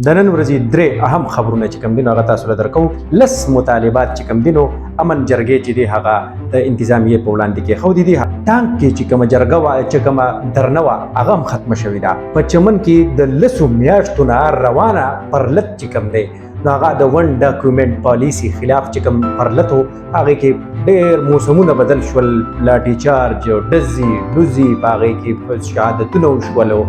د نن ورځې درې اهم خبرونه چې کوم دي نو هغه تاسو له درکو. لس مطالبات چې کوم دي نو امن جرګې چې دی هغه د انتظامیې په وړاندې کېښودي دي. ټانک کې چې کومه جرګه وه چې کومه درنه وه هغه هم ختمه شوې ده. په چمن کې د لسو میاشتو نه روانه پرلت چې کوم دی نو هغه د ون ډاکومنټ پالیسي خلاف چې کوم پرلت و هغې کې ډېر موسمونه بدل شول، لاټي چارج، ډزې ډوزې په هغې کې شهادتونه وشولو،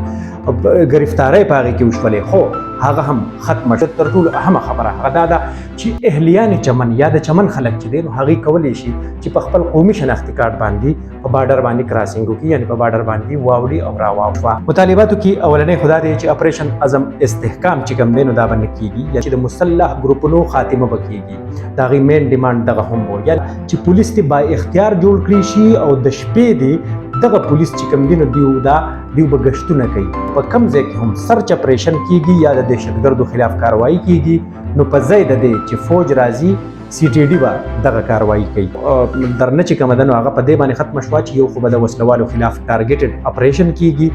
گرفتارۍ په هغې کې وشولې، خو هغه هم ختمه شوه. تر ټولو اهمه خبره هغه دا ده چې اهلیان چمن یا د چمن خلک چې دی نو هغې کولی شي چې په خپل قومي شناختي کارت باندې په بارډر باندې کراسینګ وکړي، یعنې په بارډر باندې واوړي او راواوړي. مطالباتو کې اولنی خو دا دی چې اپریشن عزم استحکام چې کوم دی نو دا به نه کېږي، یا چې د مسلح ګروپونو خاتمه به کېږي. د هغې مین ډیمانډ دغه هم و، یا چې پولیس دې با اختیار جوړ کړي شي او د شپې دې دغه پولیس چې کوم دي نو دیو به ګشتونه کوي. په کوم ځای کې هم سرچ اپریشن کېږي یا د دهشتګردو خلاف کاروایي کېږي نو په ځای د دې چې فوج راځي CTD به دغه کاروایي کوي. درنه چې کومه ده نو هغه په دې باندې ختمه شوه چې یو خو به د وسلوالو خلاف ټارګېټډ اپریشن کېږي،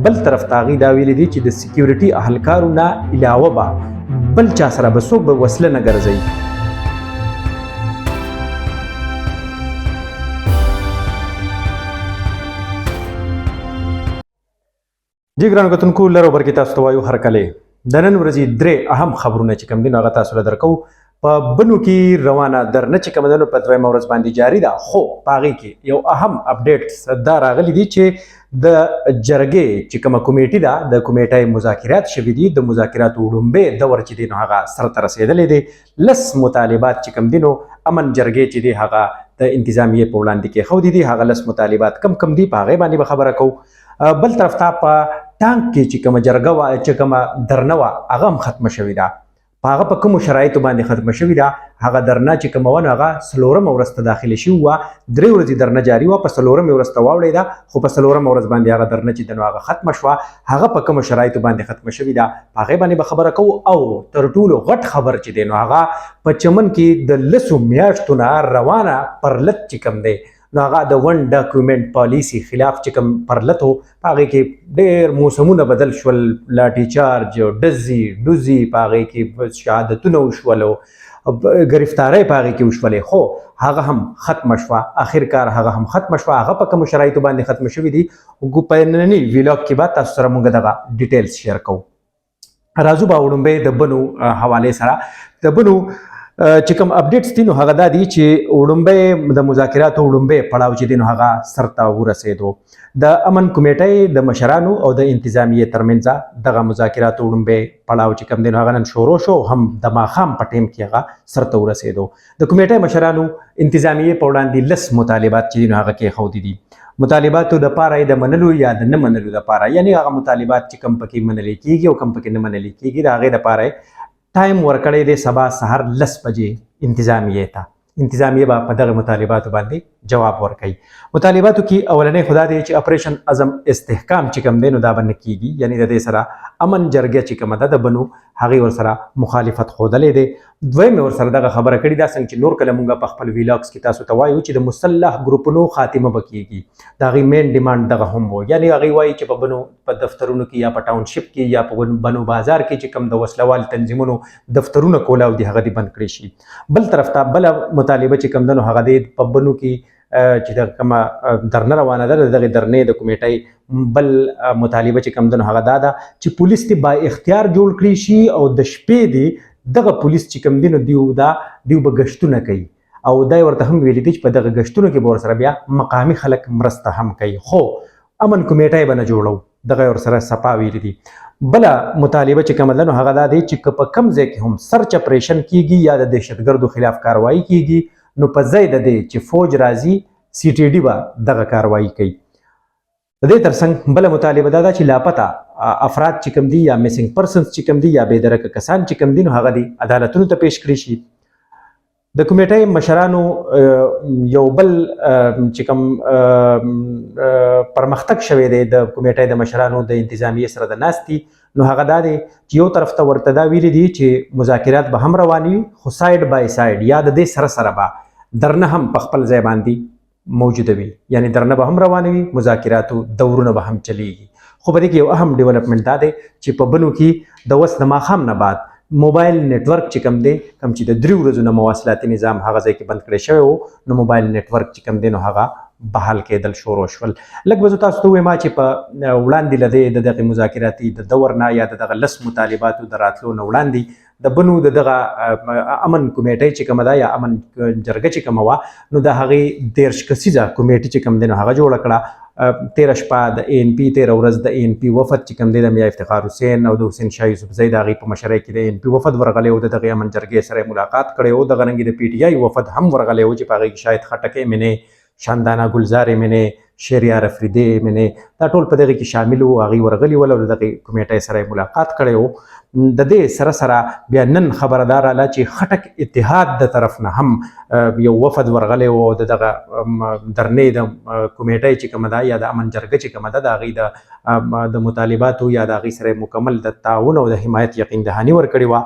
بل طرف ته هغوی دا ویلي دي چې د سکیورټي اهلکارو نه علاوه به بل چا سره به څوک به وسله نه ګرځوي. جی ګرانو کتونکو، لر او بر کې تاسو ته وایو هرکلی. د نن ورځې درې اهم خبرونه چې کوم دي نو هغه تاسو له درکو. په بنو کې روانه درنه چې کومه ده نو په دویمه ورځ باندې جاري ده، خو په هغې کې یو اهم اپډیټ دا راغلی دي چې د جرګې چې کومه کمیټې ده د کمیټې مذاکرات شوي دي. د مذاکراتو وړومبی دور چې دی نو هغه سرته رسېدلی دی. لس مطالبات چې کوم دي نو امن جرګې چې دی هغه د انتظامیې په وړاندې کېښودي دي. هغه لس مطالبات کم دي په هغې باندې به خبره کوو. بل طرف ته په ټانک کې چې کومه جرګه وه چې کومه درنه وه هغه هم ختمه شوې ده. په هغه په کومو شرایطو باندې ختمه شوې ده، هغه درنه چې کومه وه نو هغه څلورمه ورځ ته داخلې شوې وه. درې ورځې درنه جاري وه، په څلورمې ورځ ته واوړېده، خو په څلورمه ورځ باندې هغه درنه چې ده نو هغه ختمه شوه. هغه په کومو شرایطو باندې ختمه شوې ده په هغې باندې به خبره کوو. او تر ټولو غټ خبر چې دی نو هغه په چمن کې د لسو میاشتو نه روانه پرلت چې کوم دی نو هغه د ون ډاکومنټ پالیسي خلاف چې کوم پرلت و په هغې کې ډېر موسمونه بدل شول، لاټي چارج، ډزې ډوزې په هغې کې شهادتونه وشولو، گرفتارۍ په هغې کې وشولې، خو هغه هم ختمه شوه. آخرکار هغه هم ختمه شوه. هغه په کومو شرایطو باندې ختمه شوې دي په ننني ویلاګ کې به تاسو سره موږ دغه ډیټیلز شیر کوو. راځو به وړومبی د بنو حوالې سره. د بنو چې کوم اپډیټس دي نو هغه دا دي چې وړومبی د مذاکراتو وړومبی پړاو چې دی نو هغه سرته ورسېدو. د امن کمیټۍ د مشرانو او د انتظامیې ترمنځ دغه مذاکراتو وړومبی پړاو چې کوم دی نو هغه نن شروع شو، هم د ماښام په ټیم کې هغه سرته ورسېدو. د کمیټۍ مشرانو انتظامیې په وړاندې لس مطالبات چې دي نو هغه کېښودي دي. مطالباتو دپاره یې د منلو یا د نه منلو دپاره، یعنې هغه مطالبات چې کوم پکې منلې کېږي او کوم پکې نه منلې کېږي د هغې دپاره ټایم ورکړی دی سبا سهار 10 بجې انتظامیې ته. انتظامیې به په دغه مطالباتو باندې جواب ورکوي. مطالباتو کې اولنی خو دا دی چې اپریشن عزم استحکام چې کوم دی نو دا به نه کېږي، یعنې د دې سره امن جرګه چې کومه ده د بنو هغې ورسره مخالفت ښودلی دی. دویم ورسره دغه خبره کړې ده څنګه چې نور کله مونږ په خپل ویلاګس کې تاسو ته وایو چې د مسلح ګروپونو خاتمه به کېږي. د هغې مین ډیمانډ دغه هم و، یعنې هغې وایي چې په بنو په دفترونو کې یا په ټاونشپ کې یا په بنو بازار کې چې کوم د وسلوال تنظیمونو دفترونه کولاو دي هغه دې بند کړی شي. بل طرف ته بله مطالبه چې کوم ده نو هغه د په بنو کې چې د کومه درنه روانه ده د دغې درنې د کمیټۍ بل مطالبه چې کوم ده نو هغه دا ده چې پولیس دې با اختیار جوړ کړي شي او د شپې دې دغه پولیس چې کوم دي نو دیو به ګشتونه کوي. او دا یې ورته هم ویلي دي چې په دغه ګشتونو کې به ورسره بیا مقامي خلک مرسته هم کوي، خو امن کمیټۍ به نه جوړو. دغه یې ورسره صفا ویلي دي. بله مطالبه چې کومه ده نو هغه دا دی چې که په کوم ځای کې هم سرچ اپریشن کېږي یا د دهشتګردو خلاف کاروایي کېږي نو په ځای د دې چې فوج راځي CTD به دغه کاروایي کوي. د دې ترڅنګ بله مطالبه دا ده چې لاپته افراد چې کوم دي یا میسنګ پرسنز چې کوم دي یا بېدرکه کسان چې کوم دي نو هغه دې عدالتونو ته پیش کړي شي. د کمیټۍ مشرانو یو بل چې کوم پرمختګ شوی دی د کمیټۍ د مشرانو د انتظامیې سره د ناستې نو هغه دا دی چې یو طرف ته ورته دا ویلي دي چې مذاکرات به هم روان وي، خو ساید بای ساید یا د دې سره سره به درنه هم په خپل ځای باندې موجوده وي، یعنې درنه به هم روانه وي، مذاکراتو دورونه به هم چلیږي، خو په دې کې یو اهم ډیولپمنٹ دا دی چې په بنو کې د وس د ماښام نه بعد موبایل نتورک چې کوم دی کوم چې د 3 ورځو نه مواصلاتي نظام هغه ځای کې بند کړی شوی و نو موبایل نتورک چې کوم دی نو هغه بحال کېدل شروع شول. لږ به زه تاسو ته ووایم چې په وړاندې له د دغې مذاکراتي د دور نه یا د دغه 10 مطالباتو د راتلو نه وړاندې د بنو د دغه امن کمیټۍ چې کومه ده یا امن جرګه چې کومه وه نو د هغې 13 کسیزه کمیټې چې کوم دی نو هغه جوړه کړه. 13 شپه د ANP 13 ورځ د ANP وفد چې کوم دی د میا افتخار حسین او د حسین شاه یوسفزۍ د هغې په مشرۍ کې د ANP وفد ورغلی و د دغې امن جرګې سره ملاقات کړی و. دغه رنګې د PTI وفد هم ورغلی و چې په هغې کې شاهد خټک MNA شاندانا ګلزار MNA شهریار افریدی MNA دا ټول په دغې کې شامل وو. هغوی ورغلي ول او د دغې کمیټۍ سره ملاقات کړی و. د دې سره سره بیا نن خبره دا راله چې خټک اتحاد د طرف نه هم یو وفد ورغلی و او د دغه درنې د کمیټۍ چې کومه ده یا د امن جرګه چې کومه ده د هغوی د مطالباتو یا د هغوی سره مکمل د تعاون او د حمایت یقین دهاني ورکړې وه.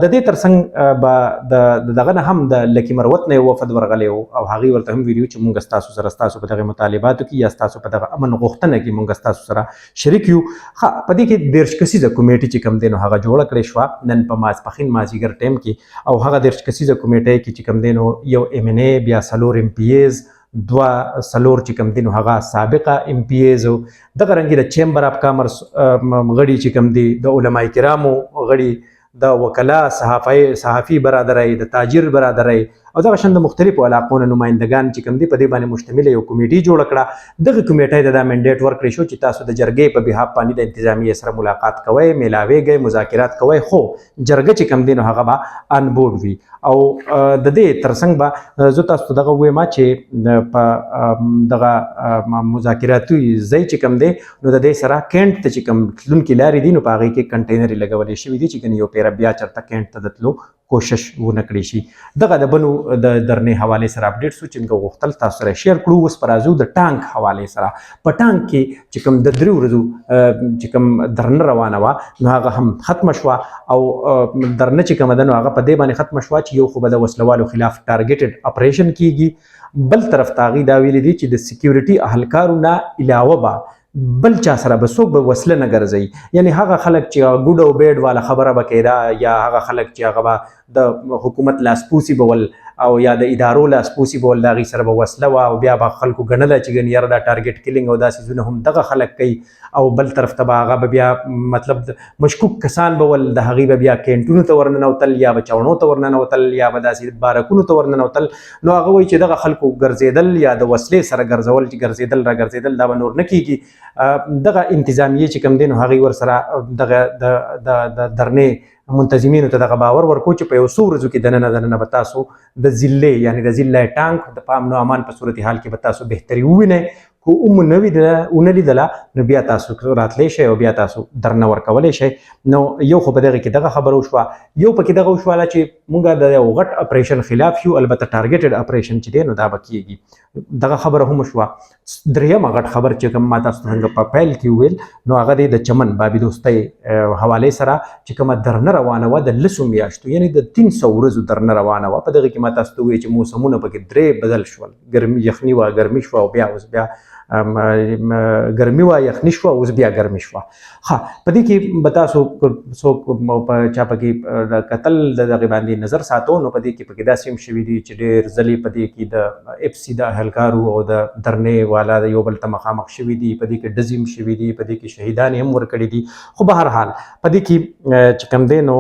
د دې ترڅنګ به د دغه نه هم د لکي مروت نه یو وفد ورغلی و او هغوی ورته هم ویلي چې مونږ ستاسو سره ستاسو په دغې مطالباتو کې یا ستاسو په دغه امن غوښتنه کې مونږ ستاسو سره شریک یو. په دې کې 13 کسیزه کمیټې چې کوم دی نو هغه جوړه کړې شوه نن په ماسپښین مازدیګر ټایم کې او هغه 13 کسیزه کمیټۍ کې چې کوم دی نو یو MNA بیا 4 MPAs 2 چې کوم دی نو هغه سابقه MPAs دغه رنګې د چیمبر اف کامرس غړي چې کوم دی د علماء کرامو غړي د وکلا صحافي برادرۍ د تاجر برادرۍ او دغه شان د مختلفو علاقو نه نمایندګان چې کوم دي په دې باندې مشتمله یو کمیټي جوړه کړه. دغه کمیټۍ ته دا منډیټ ورکړی شو چې تاسو د جرګې په بحاف باندې د انتظامیې سره ملاقات کوئ میلاویږئ مذاکرات کوئ خو جرګه چې کوم دی نو هغه به ان بورډ وي او د دې ترڅنګ به زه تاسو ته دغه ووایم چې په دغه مذاکراتي ځای چې کوم دی نو د دې سره کینټ ته چې کوم تلونکي لارې دي نو په هغې کې کنټینرې لګولې شوي دي چې ګنې یو پیره بیا چېرته کینټ ته د تلو کوشش ونه کړی شي. دغه د بنو د درنې حوالې سره اپډیټ سو چې موږ غوښتل تاسو سره شیر کړو. اوس په راځو د ټانک حوالې سره. په ټانک کې چې کوم د 3 ورځو چې کوم درنه روانه وه نو هغه هم ختمه شوه او درنه چې کومه ده نو هغه په دې باندې ختمه شوه چې یو خو به د وسلوالو خلاف ټارګیټډ اپریشن کیږي بل طرف ته هغوی دا ویلي دي چې د سکیورټي اهلکارو نه علاوه به بل چا سره به څوک به وسله نه ګرځوي. یعنی هغه خلک چې ګوډ او بیډ والا خبره به کېده یا هغه خلک چې هغه به د حکومت لاسپوسي به ول او یا د ادارو لاسپوسي به ول د هغوی سره به وسله وه او بیا به خلکو ګڼله چې ګنې یاره دا ټارګیټ کلینګ او دا څیزونه هم دغه خلک کوي او بل طرف ته به هغه به بیا مطلب مشکوک کسان به ول د هغوی به بیا کینټونو ته ورننوتل یا به چوڼو ته ورننوتل یا به داسې بارکونو ته ورننوتل. نو هغه وایي چې دغه خلکو ګرځېدل یا د وسلې سره ګرځول چې ګرځېدل را ګرځېدل دا به نور نه کیږي. دغه انتظامیې چې کوم دی نو هغوی ورسره دغه د درنې منتظمینو ته دغه باور ورکو چې په یو څو ورځو کې دننه به تاسو د ضلعې یعنی د ضلعې ټانک د پام نو امان په صورتحال کې به تاسو بهتري ووینئ. خو ونه لیدله نو بیا تاسو راتلی شئ او بیا تاسو درنه ورکولی شئ. نو یو خو په دغې کې دغه خبره وشوه. یو پکې دغه وشواله چې موږ د یو غټ اپریشن خلاف یو البته ټارګیټډ اپریشن چې دی نو دا به کیږي. دغه خبره هم وشوه. درېیمه غټ خبر چې کوم ما تاسو ته په پیل کې وویل نو هغه دی د چمن بابي دوستۍ حوالې سره چې کومه درنه روانه وه د 10 میاشتو یعنی د 300 ورځو درنه روانه وه. په دغې کې ما تاسو ته وویل چې موسمونه پکې 3 بدل شول. یخني وه ګرمي شوه او بیا اوس بیا ګرمي وه یخني شوه اوس بیا ګرمي شوه. ښه په دې کې به تاسو څوک چا پکې کتل د دغې باندې نظر ساتو نو په دې کې پکې داسې هم شوي دي چې ډېر ځلې په دې کې د EPSI د اهلکارو او د درنې والا د یو بل ته مخامخ شوي دي. په دې کې ډزې هم شوي دي. په دې کې شهیدان هم ورکړي دي. خو به هر حال په دې کې چې کوم دی نو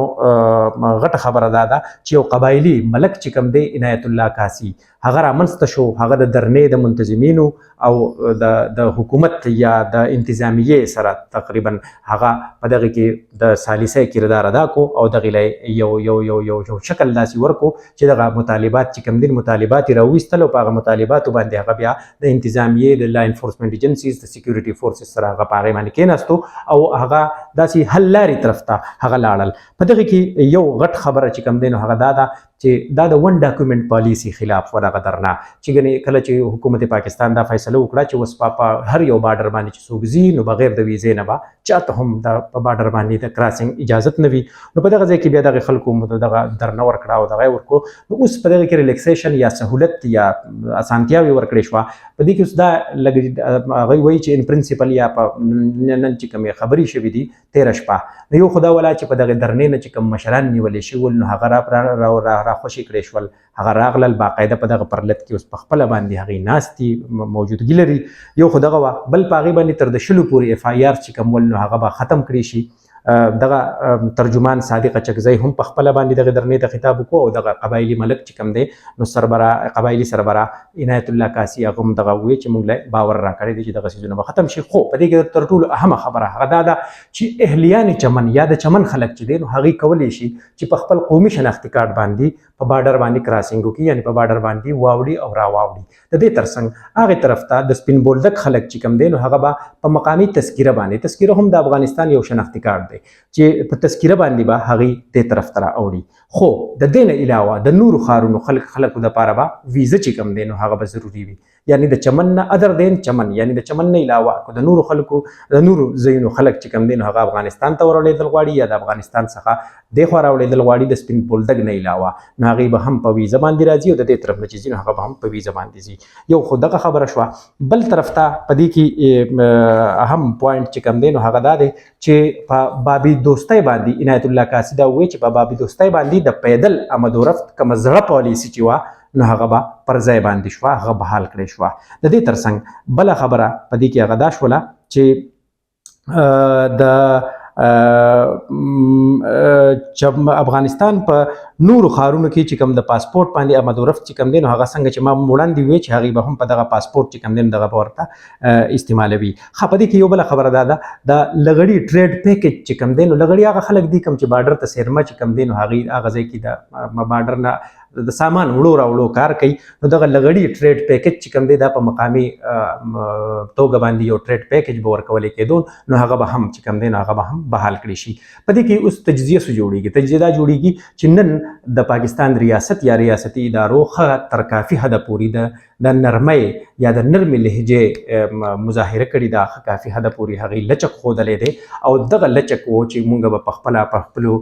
غټه خبره دا ده چې یو قبایلي ملک چې کوم دی عنایت الله کاسي هغه رامنځته شو. هغه د درنې د منتظمینو او د حکومت یا د انتظامیې سره تقریبا هغه په دغه کې د ثالثی کردار ادا کو او دغه له یو شکل داسې ورکو چې دغه مطالبات چې کوم دي مطالبات راوېستل او په هغه مطالباتو باندې هغه بیا د انتظامیې د لا انفورسمنت ایجنسیز د سکیورټي فورسز سره هغه په هغې باندې کېناستو او هغه داسې حل لارې طرف ته هغه لاړل. په دغه کې یو غټ خبره چې کوم دی نو هغه دا ده چې دا د 1 ډاکومنټ پالیسي خلاف وه. دا دغه درنا چې ګنې کله چې حکومت پاکستان دا فیصله وکړه چې اوس په هر یو بارډر باندې چې څوک ځي نو بغیر د ویزې نه به چاته هم د په بارډر باندې د کراسینګ اجازت نه وي. نو په دغه ځای کې بیا دغه خلکو دغه درنه ورکړه او دغه ورکړو. نو اوس په دغه کې ریلیکسیشن یا سهولت یا اسانتیاوې ورکړې شوه. په دې کې اوس دا لږ هغوی وایي چې ان پرنسپل یا په نن چې کومې خبرې شوي دي تېره شپه نو یو خو دا ولا چې په دغه درنې نه چې کوم مشران نیولې شوي ول نو هغه راخوشي کړی شول، هغه راغلل باقاعده په دغه پرلط کې اوس په خپله باندې هغې ناستي موجودګي لري. یو خو دغه وه، بل په هغې باندې تر د 100 پورې اف آی آر چې کوم ول نو هغه به ختم کړی شي. دغه ترجمان صادق چکزی هم په خپل باندې دغه درنې ته خطاب وکړو او دغه قبایلی ملک چې کوم دی نو سربراه قبایلی سربراه عنایت الله کاسی هغه هم دغه وی چې موږ له باور راکړی دی چې دغه سیزونه به ختم شي. خو په دې کې تر ټولو اهمه خبره هغه دا ده چې اهلیان چمن یا د چمن خلک چې دی نو هغې کولی شي چې په خپل قومي شناختي کارت باندې په بارډر باندې کراسینګ وکړي، یعنې په بارډر باندې واوړي او راواوړي. د دې ترڅنګ هغې طرف ته د سپین بولدک خلک چې کوم دی نو هغه به په مقامي تذکیره باندې، تذکیره هم د افغانستان یو شناختي کارت دی چې په تذکیره باندې به هغې دې طرف ته راوړي. خو د دې نه علاوه د نورو ښارونو خلکو دپاره به ویزه چې کوم دی نو هغه به ضروري وي. یعنی د چمن نه ادر دین چمن، یعنی د چمن نه علاوه د نورو خلکو د نورو ځایونو خلک چې کوم دی نو هغه افغانستان ته ورولېدل غواړي یا د افغانستان څخه دېخوا راولېدل غواړي د سپین بولدک نه علاوه نو هغې به هم په ویزه باندې راځي او د دې طرف نه چې ځي نو هغه به هم په ویزه باندې ځي. یو خو دغه خبره شوه. بل طرف ته په دې کې اهم پوینټ چې کوم دی نو هغه دا دی چې په بابي دوستۍ باندې عنایت الله کاسی دا وایي چې په بابي دوستۍ باندې د پیدل آمد و رفت کومه زړه پالیسي چې وه نو هغه به پر ځای باندې شوه، هغه بحال کړې شوه. د دې ترڅنګ بله خبره په دې کې هغه دا شوله چې د افغانستان په نورو ښارونو کې چې کوم د پاسپورټ باندې آمد و رفت چې کوم دی نو هغه څنګه چې ما وړاندې وی چې هغې به هم په دغه پاسپورټ چې کوم دی نو دغه په ورته استعمالوي. ښه په دې کې یو بله خبره دا ده د لغړي ټریډ پیکج چې کوم دی نو لغړي هغه خلک دي کوم چې بارډر ته سیرمه چې کوم دی نو هغې هغه ځای کې د بارډر نه د سامان وړو راوړو کار کوي نو دغه لغړي ټریډ پیکج چې کوم دی دا په مقامي توګه باندې یو ټریډ پیکج به ورکولی کېدو نو هغه به هم چې کوم دی نو هغه به هم بحال کړي شي. په دې کې اوس تجزیه څه جوړېږي؟ تجزیه دا جوړېږي چې نن د پاکستان ریاست یا ریاستي ادارو ښه تر کافي حده پورې د نرمۍ یا د نرمې لهجې مظاهره کړې ده، ښه کافي حده پورې هغې لچک ښودلی دی او دغه لچک و چې مونږ به په خپله په خپلو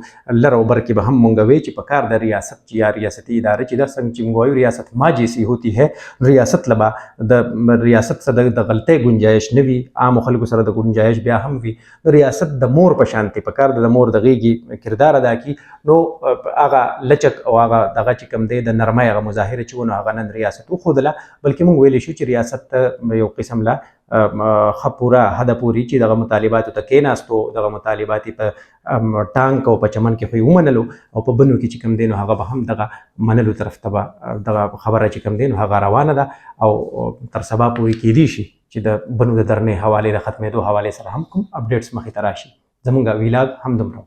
لر او بر کې به هم مونږ وی چې په کار د ریاست یا ریاستي اداره چې دا څنګه چې مونږ وایو ریاست ما جیسی ہوتی ہے، ریاست لبا د ریاست سره د غلطۍ گنجایش نه وي، عامو خلکو سره د گنجایش بیا هم وي. نو ریاست د مور په شانتې په کار د مور د غېږې کردار ادا کړي نو هغه لچک او هغه دغه چې کوم دی د نرمۍ هغه مظاهره چې و نو هغه نن ریاست وښودله، بلکې موږ ویلی شو چې ریاست ته یو قسم له ښه پوره حده پورې چې دغه مطالباتو ته کېناستو، دغه مطالبات یې په ټانک او په چمن کې خو یې ومنلو او په بنو کې چې کوم دی نو هغه به هم دغه منلو طرف ته به دغه خبره چې کوم دی نو هغه روانه ده او تر سبا پورې کېدی شي چې د بنو د درنې حوالې د ختمېدو حوالې سره هم کوم اپډیټس مخې ته راشي. زموږ ویلاګ هم دومره.